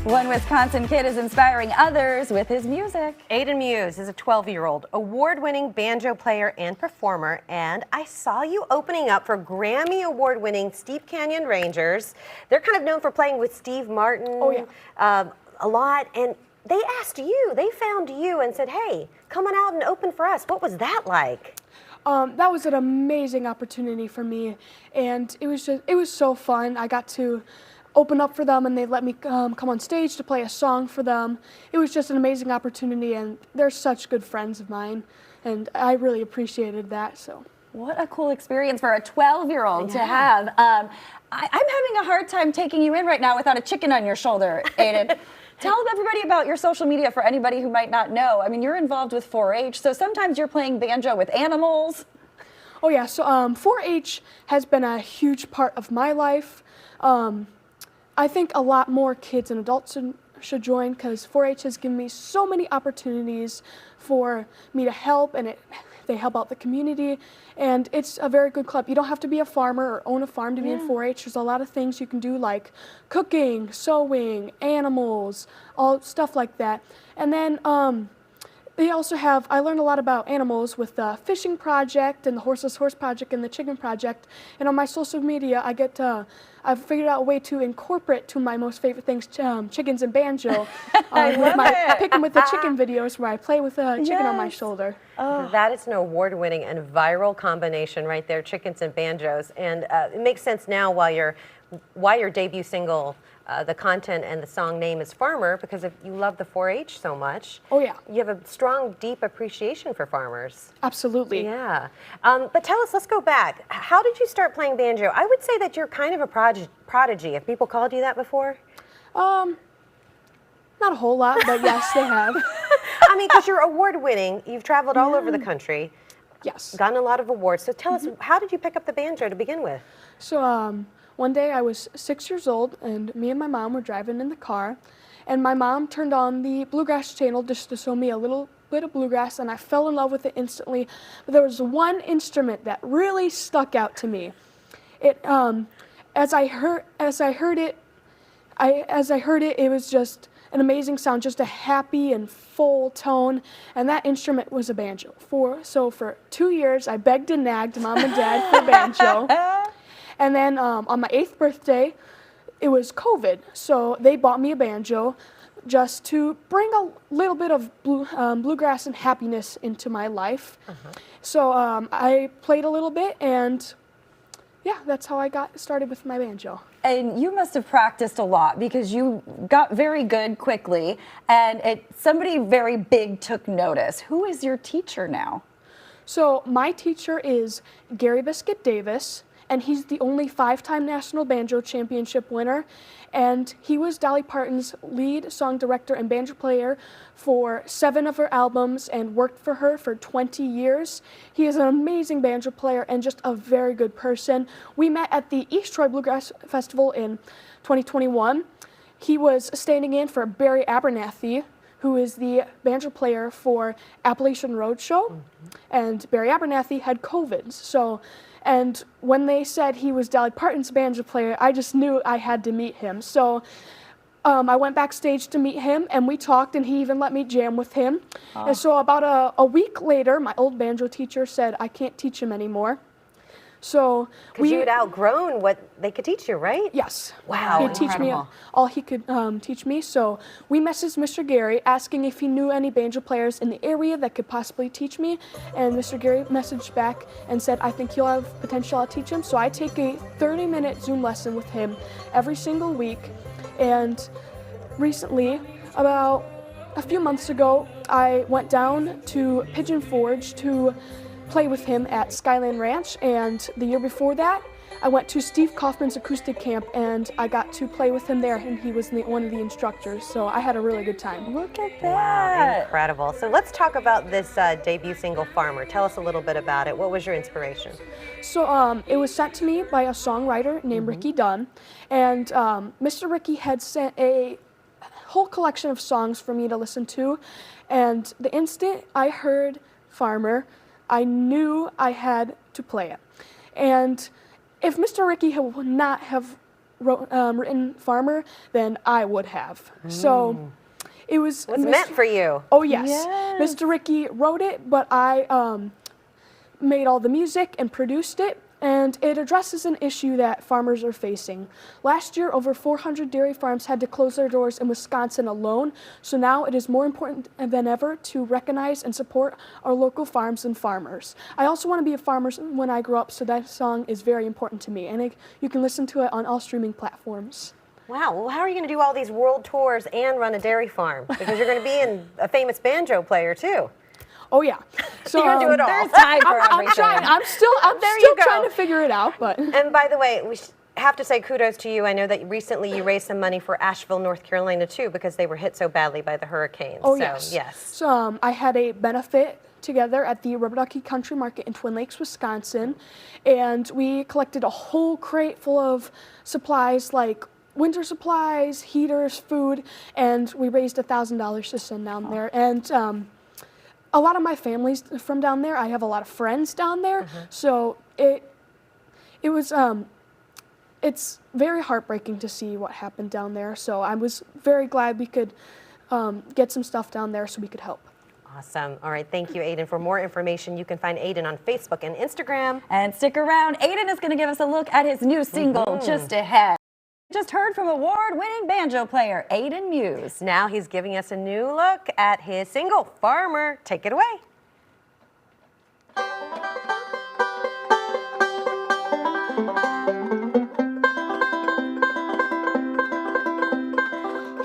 One Wisconsin kid is inspiring others with his music. Aidan Muse is a 12-year-old award-winning banjo player and performer, and I saw you opening up for Grammy award-winning Steep Canyon Rangers. They're kind of known for playing with Steve Martin a lot, and they asked you, they found you and said, hey, come on out and open for us. What was that like? That was an amazing opportunity for me, and it was so fun. I got to open up for them, and they let me come on stage to play a song for them. It was just an amazing opportunity, and they're such good friends of mine, and I really appreciated that. So, what a cool experience for a 12-year-old to have. I'm having a hard time taking you in right now without a chicken on your shoulder, Aidan. Tell everybody about your social media for anybody who might not know. I mean, you're involved with 4-H, so sometimes you're playing banjo with animals. Oh yeah, so 4-H has been a huge part of my life. I think a lot more kids and adults should join, because 4-H has given me so many opportunities for me to help, and they help out the community, and it's a very good club. You don't have to be a farmer or own a farm to be in 4-H. There's a lot of things you can do, like cooking, sewing, animals, all stuff like that. And then they also have, I learned a lot about animals with the fishing project and the horseless horse project and the chicken project. And on my social media, I've figured out a way to incorporate to my most favorite things, chickens and banjo, with my picking with the chicken videos where I play with a chicken on my shoulder. Oh. That is an award-winning and viral combination right there, chickens and banjos. And it makes sense now why your debut single, the content and the song name is Farmer, because if you love the 4-H so much, you have a strong, deep appreciation for farmers. Absolutely. Yeah. But tell us, let's go back. How did you start playing banjo? I would say that you're kind of a prodigy. Have people called you that before? Not a whole lot, but yes, they have. I mean, because you're award-winning, you've traveled all over the country. Yes. Gotten a lot of awards. So tell us, how did you pick up the banjo to begin with? So one day I was 6 years old, and me and my mom were driving in the car, and my mom turned on the bluegrass channel just to show me a little bit of bluegrass, and I fell in love with it instantly. But there was one instrument that really stuck out to me. As I heard it, it was just an amazing sound, just a happy and full tone, and that instrument was a banjo. So for 2 years, I begged and nagged Mom and Dad for a banjo. And then on my 8th birthday, it was COVID, so they bought me a banjo just to bring a little bit of bluegrass and happiness into my life. So I played a little bit, and yeah, that's how I got started with my banjo. And you must have practiced a lot, because you got very good quickly, and somebody very big took notice. Who is your teacher now? So my teacher is Gary Biscuit Davis, and he's the only 5-time National Banjo Championship winner, and he was Dolly Parton's lead song director and banjo player for 7 of her albums and worked for her for 20 years. He is an amazing banjo player and just a very good person. We met at the East Troy Bluegrass Festival in 2021. He was standing in for Barry Abernathy, who is the banjo player for Appalachian Roadshow, and Barry Abernathy had COVID. And when they said he was Dolly Parton's banjo player, I just knew I had to meet him. So I went backstage to meet him, and we talked, and he even let me jam with him. And so about a week later, my old banjo teacher said I can't teach him anymore. So because you had outgrown what they could teach you, right? Yes. Wow. He'd teach me all he could teach me. So we messaged Mr. Gary asking if he knew any banjo players in the area that could possibly teach me. And Mr. Gary messaged back and said, I think he'll have potential, I'll teach him. So I take a 30-minute Zoom lesson with him every single week. And recently, about a few months ago, I went down to Pigeon Forge to play with him at Skyland Ranch, and the year before that, I went to Steve Kaufman's acoustic camp, and I got to play with him there, and he was one of the instructors, so I had a really good time. Look at that. Wow, incredible. So let's talk about this debut single, Farmer. Tell us a little bit about it. What was your inspiration? So it was sent to me by a songwriter named Ricky Dunn, and Mr. Ricky had sent a whole collection of songs for me to listen to, and the instant I heard Farmer, I knew I had to play it. And if Mr. Ricky would not have written farmer than I would have. So it was meant for you. Oh yes. Yes. Mr. Ricky wrote it, but I made all the music and produced it, and it addresses an issue that farmers are facing. Last year, over 400 dairy farms had to close their doors in Wisconsin alone, so now it is more important than ever to recognize and support our local farms and farmers. I also want to be a farmer when I grow up, so that song is very important to me, and you can listen to it on all streaming platforms. Wow, well, how are you going to do all these world tours and run a dairy farm? Because you're going to be a famous banjo player, too. Oh yeah, so You're gonna do it all. There's time for I'm everything. trying. I'm still There you go. trying to figure it out, but. And by the way, we have to say kudos to you. I know that recently you raised some money for Asheville, North Carolina, too, because they were hit so badly by the hurricanes. Oh, so, yes. yes. So I had a benefit together at the Rubber Ducky Country Market in Twin Lakes, Wisconsin, and we collected a whole crate full of supplies like winter supplies, heaters, food, and we raised $1,000 to send down there. And a lot of my family's from down there. I have a lot of friends down there, so it was it's very heartbreaking to see what happened down there. So I was very glad we could get some stuff down there so we could help. Awesome. All right, thank you, Aidan. For more information, you can find Aidan on Facebook and Instagram. And stick around. Aidan is going to give us a look at his new single, Just Ahead. Just heard from award-winning banjo player Aidan Muse. Now he's giving us a new look at his single, Farmer. Take it away.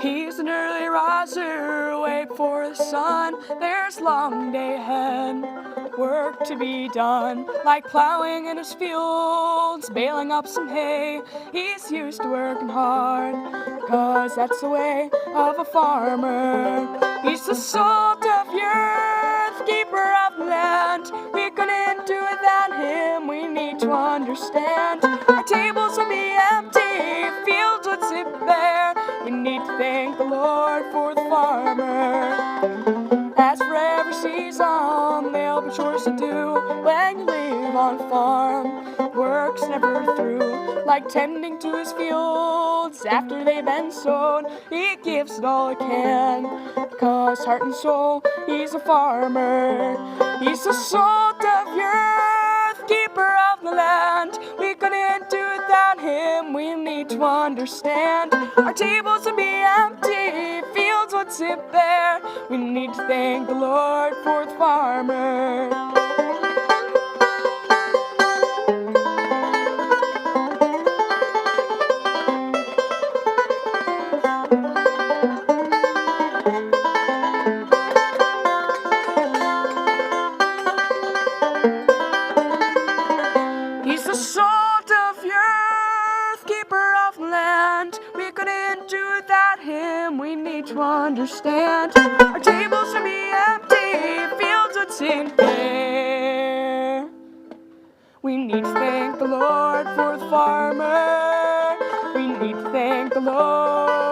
He's an early riser, wait for the sun. There's long day ahead, work to be done, like plowing in his fields, baling up some hay. He's used to working hard, 'cause that's the way of a farmer. He's the salt of the earth, keeper of the land. We couldn't do without him, we need to understand. Our tables would be empty, fields would sit bare. We need to thank the Lord for the farmer. As for every season, there'll be chores to do when you live on a farm. Work's never through, like tending to his fields after they've been sown. He gives it all he can, 'cause heart and soul, he's a farmer. He's the salt of the earth, keeper of the land. We couldn't do without him, we need to understand. Our tables would be empty, fields would sit bare. We need to thank the Lord for the farmer. He's the salt of the earth, keeper of the land. We couldn't do without him, we need to understand. Our tables would be empty, fields would sit bare. We need to thank the Lord for the farmer. We need to thank the Lord.